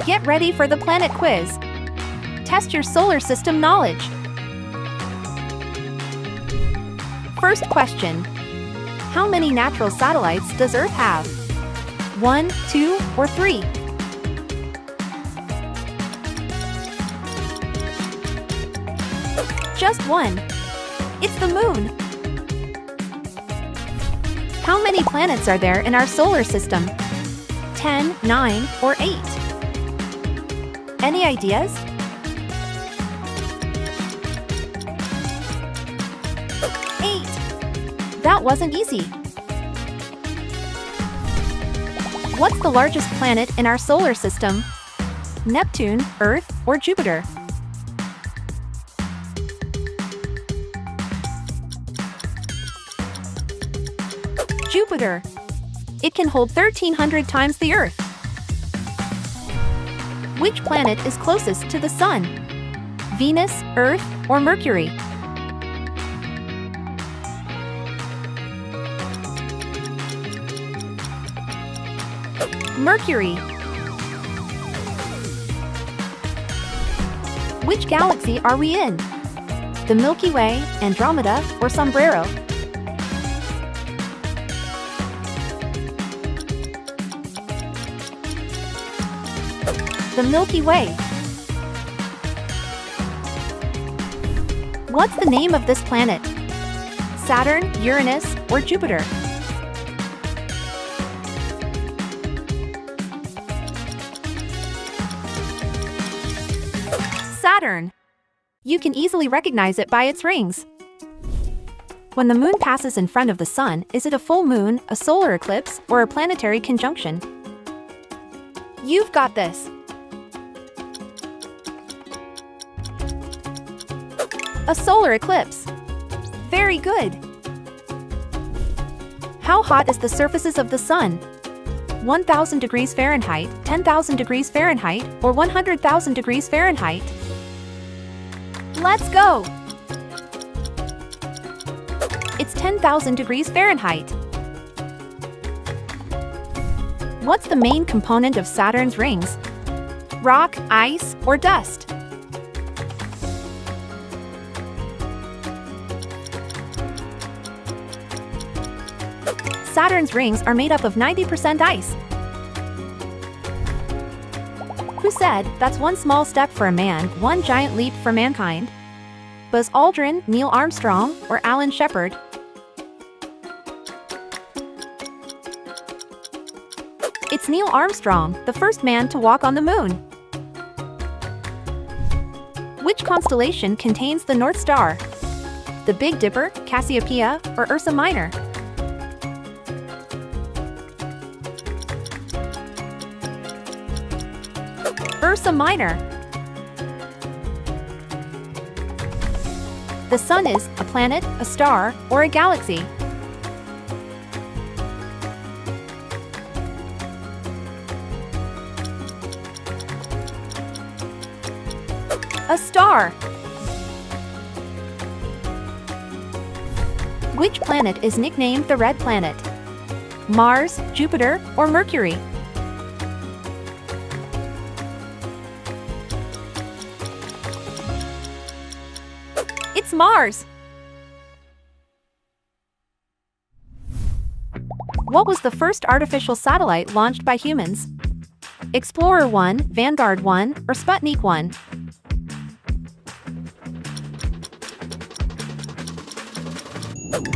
Get ready for the planet quiz. Test your solar system knowledge. First question. How many natural satellites does Earth have? 1, 2, or 3? Just one. It's the moon. How many planets are there in our solar system? 10, 9, or 8? Any ideas? 8. That wasn't easy. What's the largest planet in our solar system? Neptune, Earth, or Jupiter? Jupiter. It can hold 1,300 times the Earth. Which planet is closest to the Sun? Venus, Earth, or Mercury? Mercury. Which galaxy are we in? The Milky Way, Andromeda, or Sombrero? The Milky Way. What's the name of this planet? Saturn, Uranus, or Jupiter? Saturn. You can easily recognize it by its rings. When the moon passes in front of the sun, is it a full moon, a solar eclipse, or a planetary conjunction? You've got this. A solar eclipse. Very good. How hot is the surfaces of the sun? 1,000 degrees Fahrenheit, 10,000 degrees Fahrenheit, or 100,000 degrees Fahrenheit? Let's go! It's 10,000 degrees Fahrenheit. What's the main component of Saturn's rings? Rock, ice, or dust? Saturn's rings are made up of 90% ice. Who said, "That's one small step for a man, one giant leap for mankind"? Buzz Aldrin, Neil Armstrong, or Alan Shepard? It's Neil Armstrong, the first man to walk on the moon. Which constellation contains the North Star? The Big Dipper, Cassiopeia, or Ursa Minor? Ursa Minor. The sun is a planet, a star, or a galaxy? A star. Which planet is nicknamed the Red Planet? Mars, Jupiter, or Mercury? It's Mars! What was the first artificial satellite launched by humans? Explorer 1, Vanguard 1, or Sputnik 1?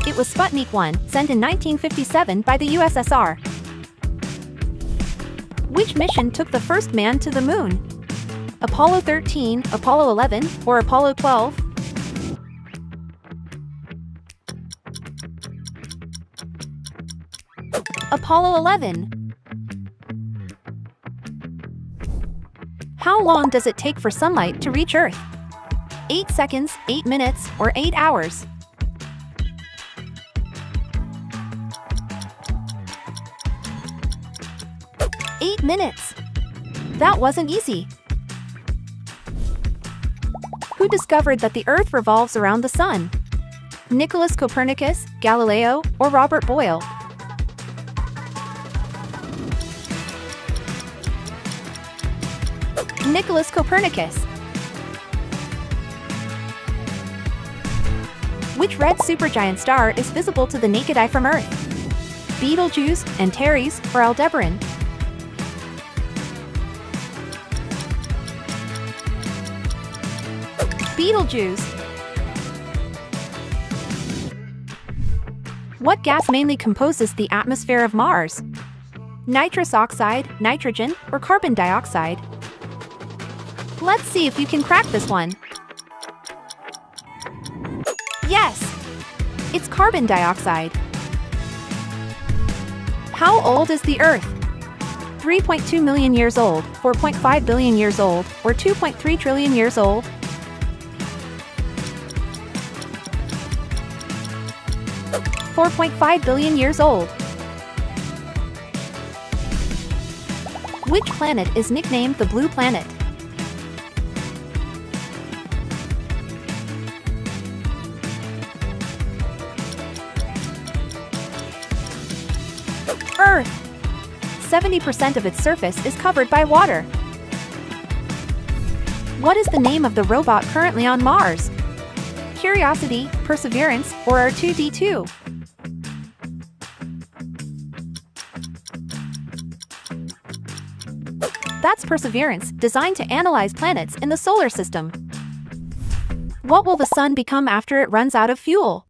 It was Sputnik 1, sent in 1957 by the USSR. Which mission took the first man to the moon? Apollo 13, Apollo 11, or Apollo 12? Apollo 11. How long does it take for sunlight to reach Earth? 8 seconds, 8 minutes, or 8 hours? Eight minutes. That wasn't easy. Who discovered that the Earth revolves around the sun? Nicholas Copernicus, Galileo, or Robert Boyle? Nicholas Copernicus. Which red supergiant star is visible to the naked eye from Earth? Betelgeuse, Antares, or Aldebaran? Betelgeuse. What gas mainly composes the atmosphere of Mars? Nitrous oxide, nitrogen, or carbon dioxide? Let's see if you can crack this one. Yes! It's carbon dioxide. How old is the Earth? 3.2 million years old, 4.5 billion years old, or 2.3 trillion years old? $4.5 billion years old. Which planet is nicknamed the Blue Planet? Earth. 70% of its surface is covered by water. What is the name of the robot currently on Mars? Curiosity, Perseverance, or R2-D2? That's Perseverance, designed to analyze planets in the solar system. What will the sun become after it runs out of fuel?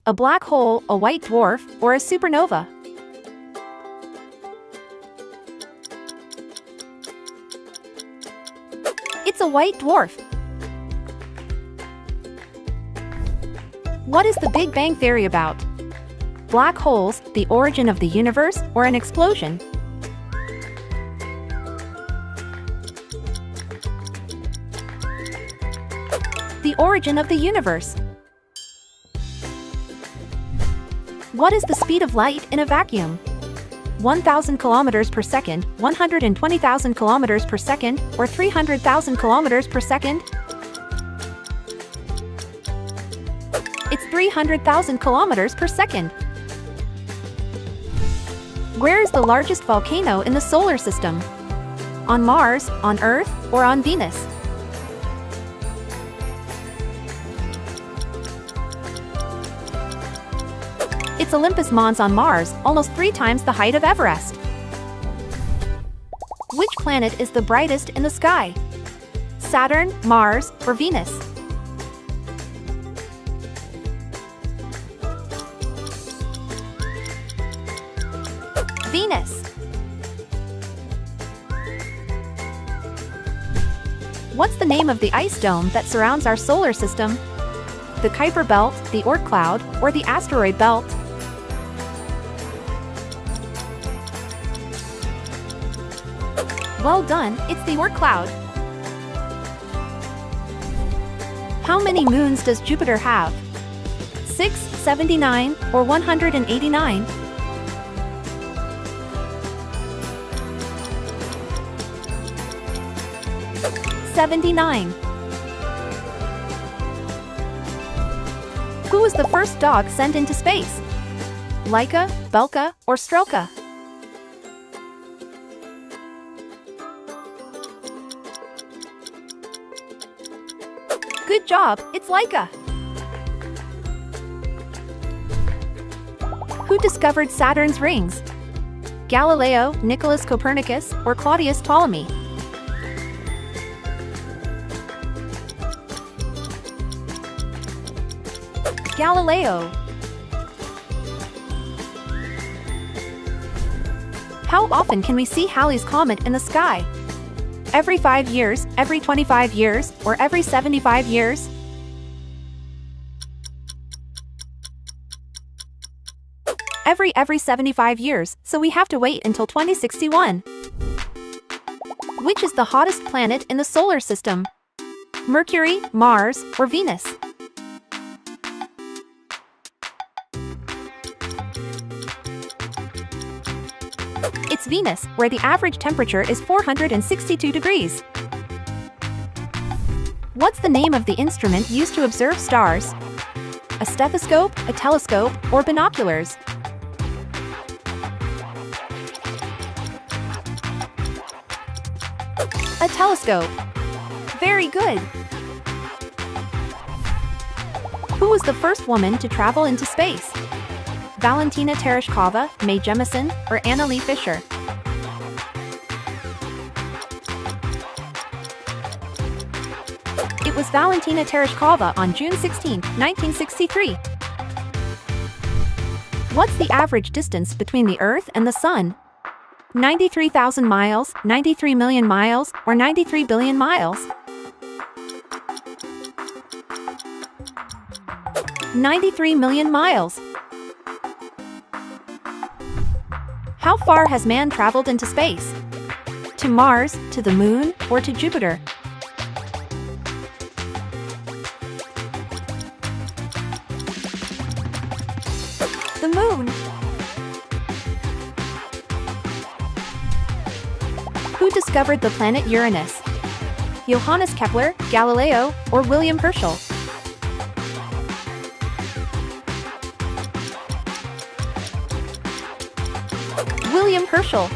A black hole, a white dwarf, or a supernova? It's a white dwarf. What is the Big Bang Theory about? Black holes, the origin of the universe, or an explosion? The origin of the universe. What is the speed of light in a vacuum? 1,000 kilometers per second, 120,000 kilometers per second, or 300,000 kilometers per second? It's 300,000 kilometers per second. Where is the largest volcano in the solar system? On Mars, on Earth, or on Venus? It's Olympus Mons on Mars, almost 3 times the height of Everest. Which planet is the brightest in the sky? Saturn, Mars, or Venus? Venus. What's the name of the ice dome that surrounds our solar system? The Kuiper Belt, the Oort cloud, or the asteroid belt? Well done, it's the Oort cloud. How many moons does Jupiter have? 6, 79, or 189? $79. Who was the first dog sent into space? Laika, Belka, or Strelka? Good job, it's Laika. Who discovered Saturn's rings? Galileo, Nicholas Copernicus, or Claudius Ptolemy? Galileo. How often can we see Halley's Comet in the sky? Every 5 years, every 25 years, or every 75 years? Every 75 years, so we have to wait until 2061. Which is the hottest planet in the solar system? Mercury, Mars, or Venus? It's Venus, where the average temperature is 462 degrees. What's the name of the instrument used to observe stars? A stethoscope, a telescope, or binoculars? A Telescope. Very good. Who was the first woman to travel into space? Valentina Tereshkova, Mae Jemison, or Anna Lee Fisher? It was Valentina Tereshkova on June 16, 1963. What's the average distance between the Earth and the Sun? 93,000 miles, 93 million miles, or 93 billion miles? 93 million miles. How far has man traveled into space? To Mars, to the Moon, or to Jupiter? The Moon. Who discovered the planet Uranus? Johannes Kepler, Galileo, or William Herschel? William Herschel.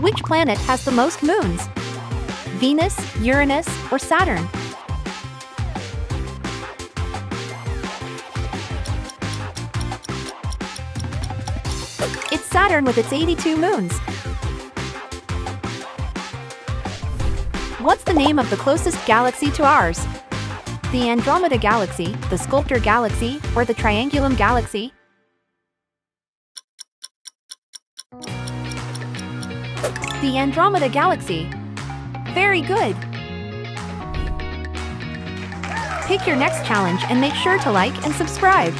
Which planet has the most moons? Venus, Uranus, or Saturn? It's Saturn with its 82 moons. What's the name of the closest galaxy to ours? The Andromeda Galaxy, the Sculptor Galaxy, or the Triangulum Galaxy? The Andromeda Galaxy. Very good. Pick your next challenge and make sure to like and subscribe.